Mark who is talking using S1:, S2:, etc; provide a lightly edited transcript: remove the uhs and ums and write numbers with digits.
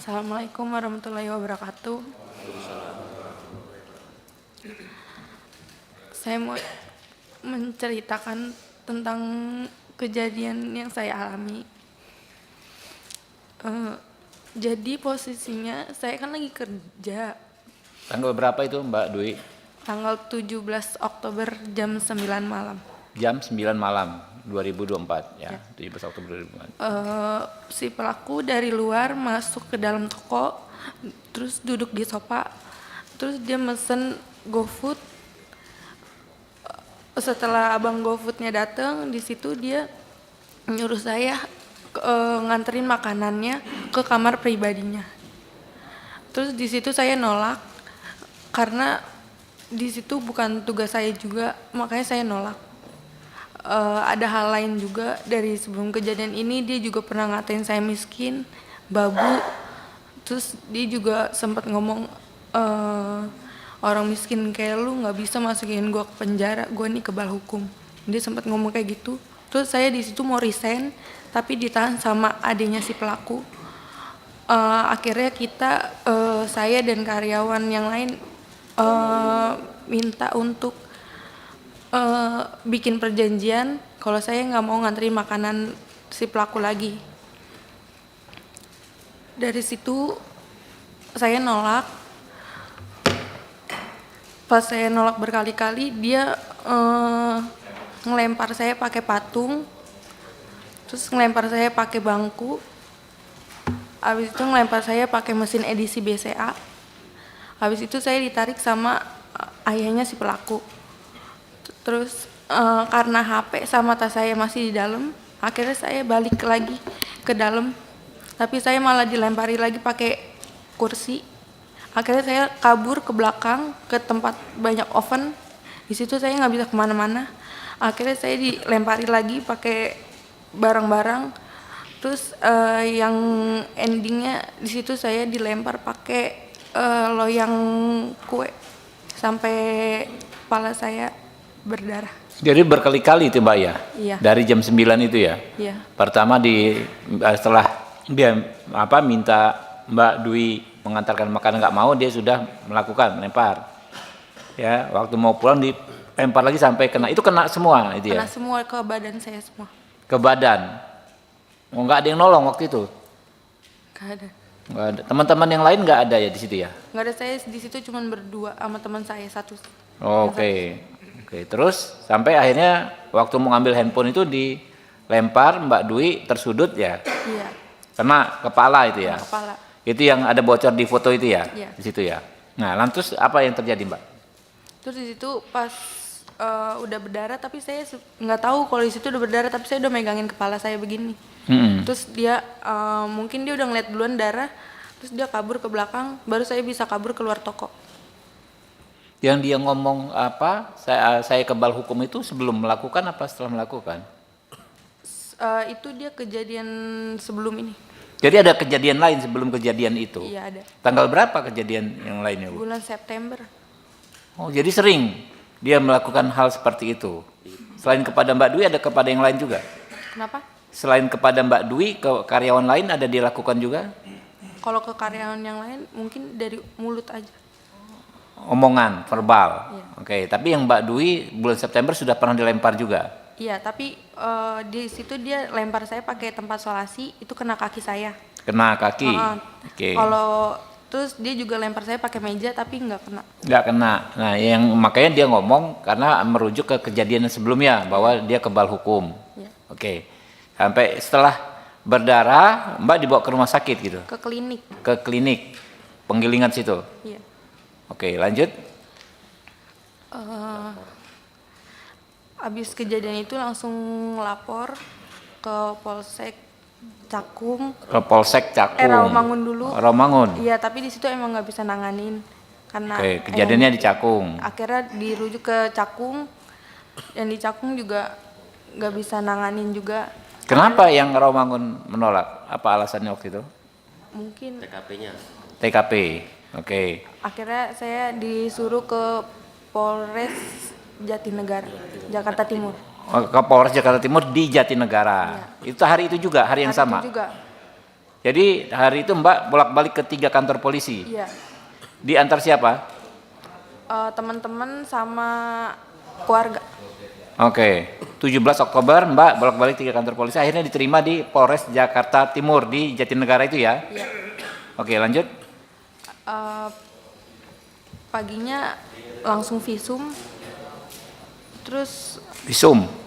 S1: Assalamualaikum warahmatullahi wabarakatuh. Saya mau menceritakan tentang kejadian yang saya alami. Jadi posisinya saya kan lagi kerja.
S2: Tanggal berapa itu Mbak Dwi?
S1: Tanggal 17 Oktober jam 9 malam.
S2: Jam 9 malam 2024 ya. 17 Oktober 2024.
S1: Si pelaku dari luar masuk ke dalam toko, terus duduk di sofa, terus dia mesen GoFood. Setelah abang GoFoodnya datang, di situ dia nyuruh saya nganterin makanannya ke kamar pribadinya. Terus di situ saya nolak karena di situ bukan tugas saya juga, makanya saya nolak. Ada hal lain juga dari sebelum kejadian ini, dia juga pernah ngatain saya miskin, babu. Terus dia juga sempat ngomong, orang miskin kayak lu nggak bisa masukin gue ke penjara, gue nih kebal hukum. Dia sempat ngomong kayak gitu. Terus saya di situ mau resign, tapi ditahan sama adiknya si pelaku. Akhirnya saya dan karyawan yang lain minta untuk bikin perjanjian kalau saya nggak mau nganterin makanan si pelaku lagi. Dari situ saya nolak. Pas saya nolak berkali-kali, dia ngelempar saya pakai patung, terus ngelempar saya pakai bangku, habis itu ngelempar saya pakai mesin edisi BCA. Habis itu saya ditarik sama ayahnya si pelaku. Terus karena HP sama tas saya masih di dalam, akhirnya saya balik lagi ke dalam, tapi saya malah dilempari lagi pakai kursi. Akhirnya saya kabur ke belakang ke tempat banyak oven. Di situ saya nggak bisa kemana-mana. Akhirnya saya dilempari lagi pakai barang-barang. Terus yang endingnya di situ saya dilempar pakai loyang kue sampai kepala saya berdarah.
S2: Jadi berkali-kali itu Mbak ya?
S1: Iya.
S2: Dari jam 9 itu ya?
S1: Iya.
S2: Pertama setelah dia minta Mbak Dwi mengantarkan makanan nggak mau, dia sudah melakukan lempar. Ya, waktu mau pulang dilempar lagi sampai kena. Itu kena semua itu ya?
S1: Kena semua ke badan saya semua.
S2: Ke badan. Oh, nggak ada yang nolong waktu itu?
S1: Nggak ada.
S2: Nggak ada. Teman-teman yang lain nggak ada ya di situ ya?
S1: Nggak ada, saya di situ cuma berdua sama teman saya satu.
S2: Oke. Terus sampai akhirnya waktu mau ngambil handphone itu dilempar, Mbak Dwi tersudut ya?
S1: Iya.
S2: Kena kepala itu ya?
S1: Kena kepala.
S2: Itu yang ada bocor di foto itu ya?
S1: Iya.
S2: Di situ ya. Nah, lantas apa yang terjadi, Mbak?
S1: Terus di situ pas udah berdarah, tapi saya nggak tahu kalau di situ udah berdarah, tapi saya udah megangin kepala saya begini. Terus dia mungkin dia udah ngeliat duluan darah, terus dia kabur ke belakang, baru saya bisa kabur keluar toko.
S2: Yang dia ngomong apa? Saya kebal hukum itu sebelum melakukan apa setelah melakukan?
S1: Itu dia kejadian sebelum ini.
S2: Jadi ada kejadian lain sebelum kejadian itu?
S1: Iya, ada.
S2: Tanggal berapa kejadian yang lainnya, Bu?
S1: Bulan September.
S2: Oh, jadi sering dia melakukan hal seperti itu. Selain kepada Mbak Dwi, ada kepada yang lain juga?
S1: Kenapa?
S2: Selain kepada Mbak Dwi, ke karyawan lain ada dilakukan juga?
S1: Kalau ke karyawan yang lain mungkin dari mulut aja.
S2: Omongan, verbal.
S1: Iya.
S2: Oke, tapi yang Mbak Dwi bulan September sudah pernah dilempar juga?
S1: Iya, tapi di situ dia lempar saya pakai tempat solasi, itu kena kaki saya.
S2: Kena kaki? Oke.
S1: Kalau terus dia juga lempar saya pakai meja, tapi nggak kena.
S2: Nggak kena. Nah, makanya dia ngomong karena merujuk ke kejadian sebelumnya bahwa dia kebal hukum.
S1: Iya.
S2: Oke. Sampai setelah berdarah, Mbak dibawa ke rumah sakit gitu?
S1: Ke klinik.
S2: Ke klinik penggilingan situ?
S1: Iya.
S2: Oke, lanjut.
S1: Abis kejadian itu langsung lapor ke Polsek Cakung.
S2: Ke Polsek Cakung.
S1: Rawamangun dulu.
S2: Rawamangun.
S1: Iya, tapi di situ emang nggak bisa nanganin karena.
S2: Oke, kejadiannya di Cakung.
S1: Akhirnya dirujuk ke Cakung, dan di Cakung juga nggak bisa nanganin juga.
S2: Kenapa yang Rawamangun menolak? Apa alasannya waktu itu?
S1: Mungkin
S3: TKP-nya.
S2: TKP. Oke.
S1: akhirnya saya disuruh ke Polres Jatinegara, Jakarta Timur.
S2: Ke Polres Jakarta Timur di Jatinegara.
S1: Iya.
S2: Itu hari itu juga, hari yang sama?
S1: Itu juga.
S2: Jadi hari itu Mbak bolak-balik ke 3 kantor polisi.
S1: Iya.
S2: Diantar siapa?
S1: Teman-teman sama keluarga.
S2: Oke. 17 Oktober Mbak bolak-balik 3 kantor polisi. Akhirnya diterima di Polres Jakarta Timur di Jatinegara itu ya.
S1: Iya.
S2: Oke, lanjut.
S1: Paginya langsung visum. Terus
S2: Visum.